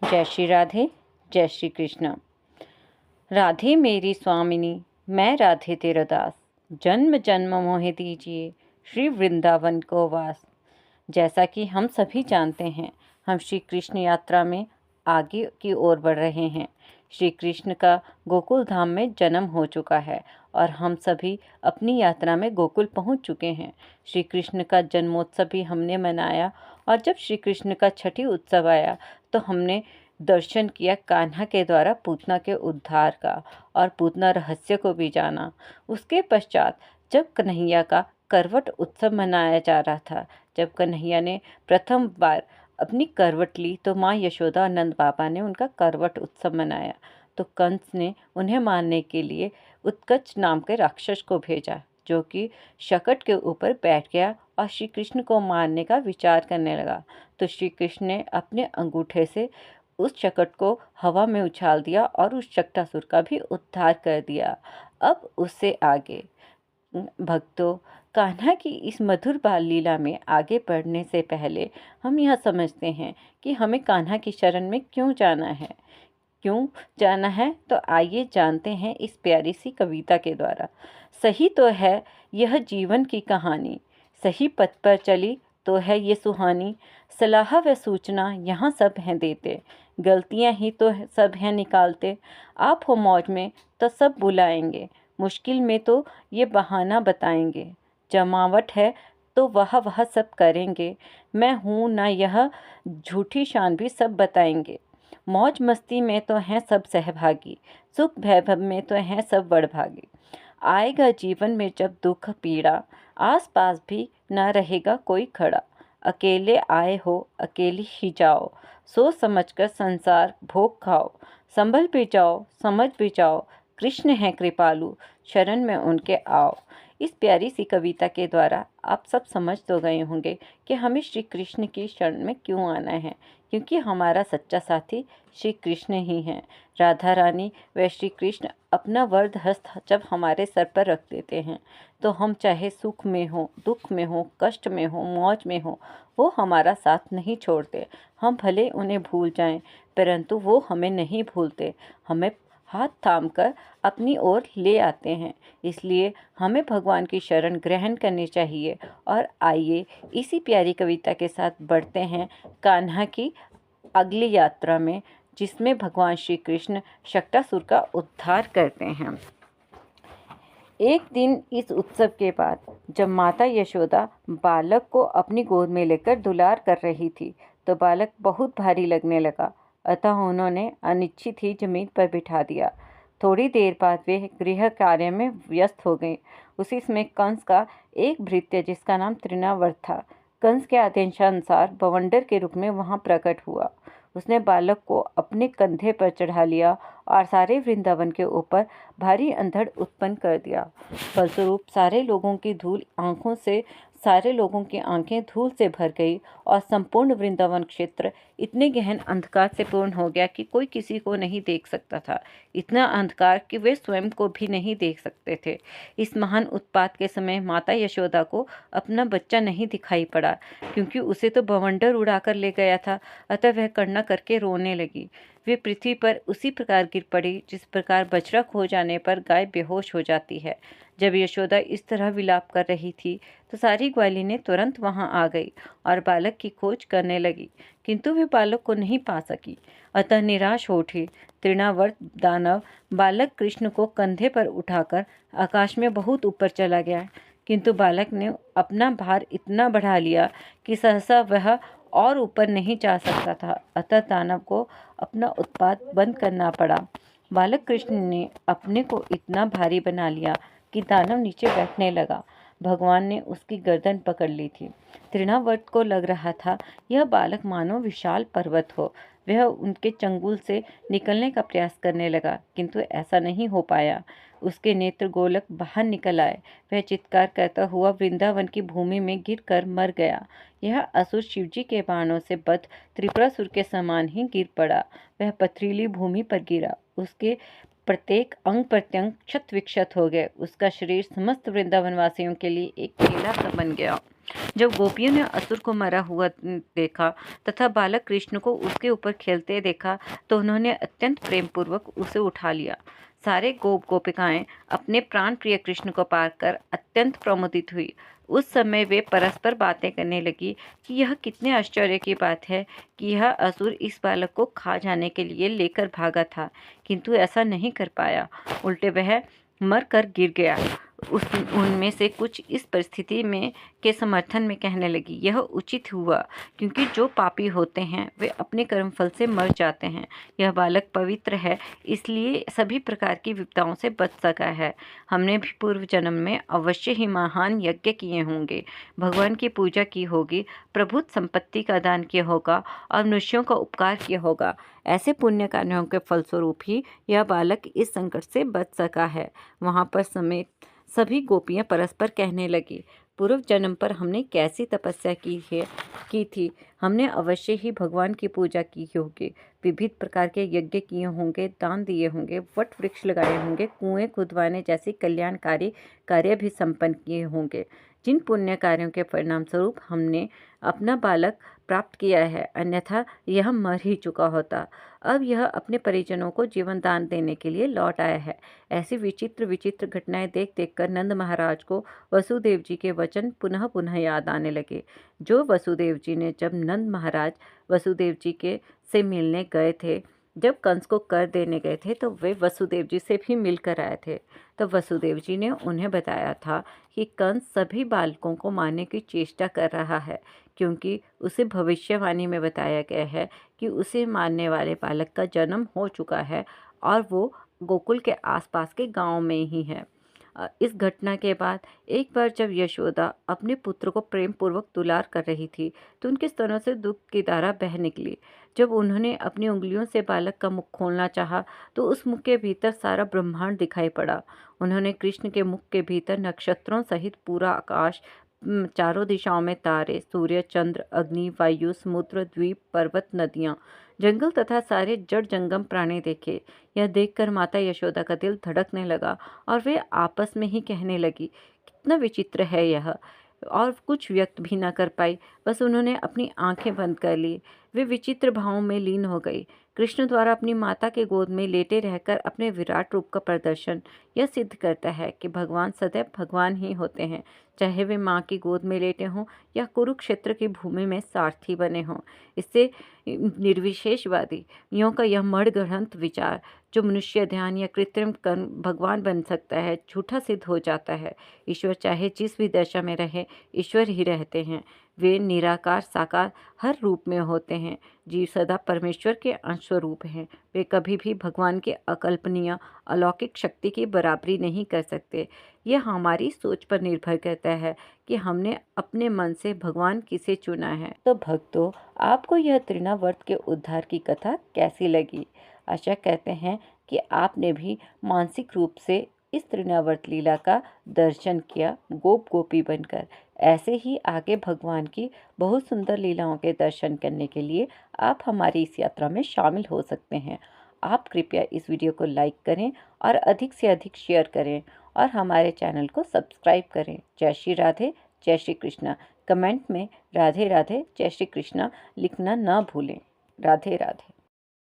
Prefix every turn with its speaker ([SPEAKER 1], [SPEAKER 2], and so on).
[SPEAKER 1] जय श्री राधे, जय श्री कृष्ण। राधे मेरी स्वामिनी, मैं राधे तेरा दास। जन्म जन्म मोहि दीजिए, श्री वृंदावन को वास। जैसा कि हम सभी जानते हैं, हम श्री कृष्ण यात्रा में आगे की ओर बढ़ रहे हैं। श्री कृष्ण का गोकुल धाम में जन्म हो चुका है और हम सभी अपनी यात्रा में गोकुल पहुंच चुके हैं। श्री कृष्ण का जन्मोत्सव भी हमने मनाया और जब श्री कृष्ण का छठी उत्सव आया तो हमने दर्शन किया कान्हा के द्वारा पूतना के उद्धार का और पूतना रहस्य को भी जाना। उसके पश्चात जब कन्हैया का करवट उत्सव मनाया जा रहा था, जब कन्हैया ने प्रथम बार अपनी करवट ली तो माँ यशोदा और नंद बाबा ने उनका करवट उत्सव मनाया। तो कंस ने उन्हें मारने के लिए उत्कच नाम के राक्षस को भेजा, जो कि शकट के ऊपर बैठ गया और श्री कृष्ण को मारने का विचार करने लगा। तो श्री कृष्ण ने अपने अंगूठे से उस शकट को हवा में उछाल दिया और उस शक्टासुर का भी उद्धार कर दिया। अब उससे आगे भक्तों, कान्हा की इस मधुर बाल लीला में आगे बढ़ने से पहले हम यह समझते हैं कि हमें कान्हा की शरण में क्यों जाना है। तो आइए जानते हैं इस प्यारी सी कविता के द्वारा। सही तो है यह जीवन की कहानी, सही पथ पर चली तो है ये सुहानी। सलाह व सूचना यहाँ सब हैं देते, गलतियाँ ही तो सब हैं निकालते। आप हो मौज में तो सब बुलाएंगे, मुश्किल में तो ये बहाना बताएंगे। जमावट है तो वह सब करेंगे, मैं हूँ ना यह झूठी शान भी सब बताएंगे। मौज मस्ती में तो हैं सब सहभागी, सुख वैभव में तो हैं सब बड़भागी। आएगा जीवन में जब दुख पीड़ा, आस पास भी न रहेगा कोई खड़ा। अकेले आए हो अकेले ही जाओ, सोच समझकर संसार भोग खाओ। संभल भी जाओ समझ भी जाओ, कृष्ण है कृपालु, शरण में उनके आओ। इस प्यारी सी कविता के द्वारा आप सब समझ तो गए होंगे कि हमें श्री कृष्ण की शरण में क्यों आना है, क्योंकि हमारा सच्चा साथी श्री कृष्ण ही हैं। राधा रानी व श्री कृष्ण अपना वरद हस्त जब हमारे सर पर रख देते हैं तो हम चाहे सुख में हो, दुख में हो, कष्ट में हो, मौज में हो, वो हमारा साथ नहीं छोड़ते। हम भले उन्हें भूल जाएं, परंतु वो हमें नहीं भूलते, हमें हाथ थाम कर अपनी ओर ले आते हैं। इसलिए हमें भगवान की शरण ग्रहण करनी चाहिए। और आइए इसी प्यारी कविता के साथ बढ़ते हैं कान्हा की अगली यात्रा में, जिसमें भगवान श्री कृष्ण शक्टासुर का उद्धार करते हैं। एक दिन इस उत्सव के बाद जब माता यशोदा बालक को अपनी गोद में लेकर दुलार कर रही थी तो बालक बहुत भारी लगने लगा, अतः उन्होंने अनिच्छित ही जमीन पर बिठा दिया। थोड़ी देर बाद वे गृह कार्य में व्यस्त हो गए। उसी समय कंस का एक भृत्य जिसका नाम तृणावर्त था, कंस के आदेशानुसार बवंडर के रूप में वहां प्रकट हुआ। उसने बालक को अपने कंधे पर चढ़ा लिया और सारे वृंदावन के ऊपर भारी अंधड़ उत्पन्न कर दिया। फलस्वरूप सारे लोगों की आंखें धूल से भर गई और संपूर्ण वृंदावन क्षेत्र इतने गहन अंधकार से पूर्ण हो गया कि कोई किसी को नहीं देख सकता था। इतना अंधकार कि वे स्वयं को भी नहीं देख सकते थे। इस महान उत्पात के समय माता यशोदा को अपना बच्चा नहीं दिखाई पड़ा, क्योंकि उसे तो बवंडर उड़ाकर ले गया था। अतः वह करना करके रोने लगी। वे पृथ्वी पर उसी प्रकार गिर पड़ी जिस प्रकार बछड़ा खो जाने पर गाय बेहोश हो जाती है। जब यशोदा इस तरह विलाप कर रही थी तो सारी ग्वालिनें तुरंत वहां आ गई और बालक की खोज करने लगी, किंतु वे बालक को नहीं पा सकी। अतः निराश हो उठी। तृणावर्त दानव बालक कृष्ण को कंधे पर उठाकर आकाश में बहुत ऊपर चला गया, किंतु बालक ने अपना भार इतना बढ़ा लिया कि सहसा वह और ऊपर नहीं जा सकता था। अतः दानव को अपना उत्पात बंद करना पड़ा। बालक कृष्ण ने अपने को इतना भारी बना लिया कि दानव नीचे बैठने लगा। भगवान ने उसकी गर्दन पकड़ ली थी। तृणावर्त को लग रहा था यह बालक मानो विशाल पर्वत हो। वह उनके चंगुल से निकलने का प्रयास करने लगा, किंतु ऐसा नहीं हो पाया। उसके नेत्र गोलक बाहर निकल आए। वह चित्कार करता हुआ वृंदावन की भूमि में गिरकर मर गया। यह असुर शिवजी के बाणों से बद्ध त्रिपुरासुर के समान ही गिर पड़ा। वह पथरीली भूमि पर गिरा। उसके प्रत्येक अंग प्रत्यंग क्षत विक्षत हो गए। उसका शरीर समस्त वृंदावन वासियों के लिए एक केला सा बन गया। जब गोपियों ने असुर को मरा हुआ देखा तथा बालक कृष्ण को उसके ऊपर खेलते देखा तो उन्होंने अत्यंत प्रेम पूर्वक उसे उठा लिया। सारे गोप गोपिकाएं अपने प्राण प्रिय कृष्ण को पाकर अत्यंत प्रमुदित हुई। उस समय वे परस्पर बातें करने लगी कि यह कितने आश्चर्य की बात है कि यह असुर इस बालक को खा जाने के लिए लेकर भागा था, किंतु ऐसा नहीं कर पाया, उल्टे वह मर कर गिर गया। उनमें से कुछ इस परिस्थिति में के समर्थन में कहने लगी, यह उचित हुआ, क्योंकि जो पापी होते हैं वे अपने कर्मफल से मर जाते हैं। यह बालक पवित्र है, इसलिए सभी प्रकार की विपदाओं से बच सका है। हमने भी पूर्व जन्म में अवश्य ही महान यज्ञ किए होंगे, भगवान की पूजा की होगी, प्रभुत संपत्ति का दान किया होगा और मनुष्यों का उपकार किया होगा। ऐसे पुण्य कार्यों के फलस्वरूप ही यह बालक इस संकट से बच सका है। वहाँ पर समेत सभी गोपियाँ परस्पर कहने लगी, पूर्व जन्म पर हमने कैसी तपस्या की थी। हमने अवश्य ही भगवान की पूजा की होगी, विविध प्रकार के यज्ञ किए होंगे, दान दिए होंगे, वट वृक्ष लगाए होंगे, कुएं खुदवाने जैसे कल्याणकारी कार्य भी संपन्न किए होंगे, जिन पुण्य कार्यों के परिणाम स्वरूप हमने अपना बालक प्राप्त किया है, अन्यथा यह मर ही चुका होता। अब यह अपने परिजनों को जीवन दान देने के लिए लौट आया है। ऐसी विचित्र विचित्र घटनाएं देख देखकर नंद महाराज को वसुदेव जी के वचन पुनः पुनः याद आने लगे, जो वसुदेव जी ने जब नंद महाराज वसुदेव जी के से मिलने गए थे, जब कंस को कर देने गए थे तो वे वसुदेव जी से भी मिलकर आए थे। तो वसुदेव जी ने उन्हें बताया था कि कंस सभी बालकों को मारने की चेष्टा कर रहा है, क्योंकि उसे भविष्यवाणी में बताया गया है कि उसे मारने वाले बालक का जन्म हो चुका है और वो गोकुल के आसपास के गांव में ही है। इस घटना के बाद एक बार जब यशोदा अपने पुत्र को प्रेम पूर्वक दुलार कर रही थी तो उनके स्तनों से दुख की धारा बह निकली। जब उन्होंने अपनी उंगलियों से बालक का मुख खोलना चाहा तो उस मुख के भीतर सारा ब्रह्मांड दिखाई पड़ा। उन्होंने कृष्ण के मुख के भीतर नक्षत्रों सहित पूरा आकाश, चारों दिशाओं में तारे, सूर्य, चंद्र, अग्नि, वायु, समुद्र, द्वीप, पर्वत, नदियाँ, जंगल तथा सारे जड़ जंगम प्राणी देखे। यह देखकर माता यशोदा का दिल धड़कने लगा और वे आपस में ही कहने लगी, कितना विचित्र है यह, और कुछ व्यक्त भी न कर पाई। बस उन्होंने अपनी आंखें बंद कर ली। वे विचित्र भावों में लीन हो गई। कृष्ण द्वारा अपनी माता के गोद में लेटे रहकर अपने विराट रूप का प्रदर्शन यह सिद्ध करता है कि भगवान सदैव भगवान ही होते हैं, चाहे वे माँ की गोद में लेटे हों या कुरुक्षेत्र की भूमि में सारथी बने हों। इससे निर्विशेषवादी यों का यह मणग्रंथ विचार, जो मनुष्य ध्यान या कृत्रिम कर्म भगवान बन सकता है, झूठा सिद्ध हो जाता है। ईश्वर चाहे जिस भी दशा में रहे, ईश्वर ही रहते हैं। वे निराकार साकार हर रूप में होते हैं। जीव सदा परमेश्वर के अंश स्वरूप हैं। वे कभी भी भगवान के अकल्पनीय अलौकिक शक्ति की बराबरी नहीं कर सकते। यह हमारी सोच पर निर्भर करता है कि हमने अपने मन से भगवान किसे चुना है। तो भक्तों, आपको यह तृणावर्त के उद्धार की कथा कैसी लगी? आशा करते हैं कि आपने भी मानसिक रूप से इस तृणावर्त लीला का दर्शन किया गोप गोपी बनकर। ऐसे ही आगे भगवान की बहुत सुंदर लीलाओं के दर्शन करने के लिए आप हमारी इस यात्रा में शामिल हो सकते हैं। आप कृपया इस वीडियो को लाइक करें और अधिक से अधिक शेयर करें और हमारे चैनल को सब्सक्राइब करें। जय श्री राधे, जय श्री कृष्णा। कमेंट में राधे राधे, जय श्री कृष्णा लिखना ना भूलें। राधे राधे।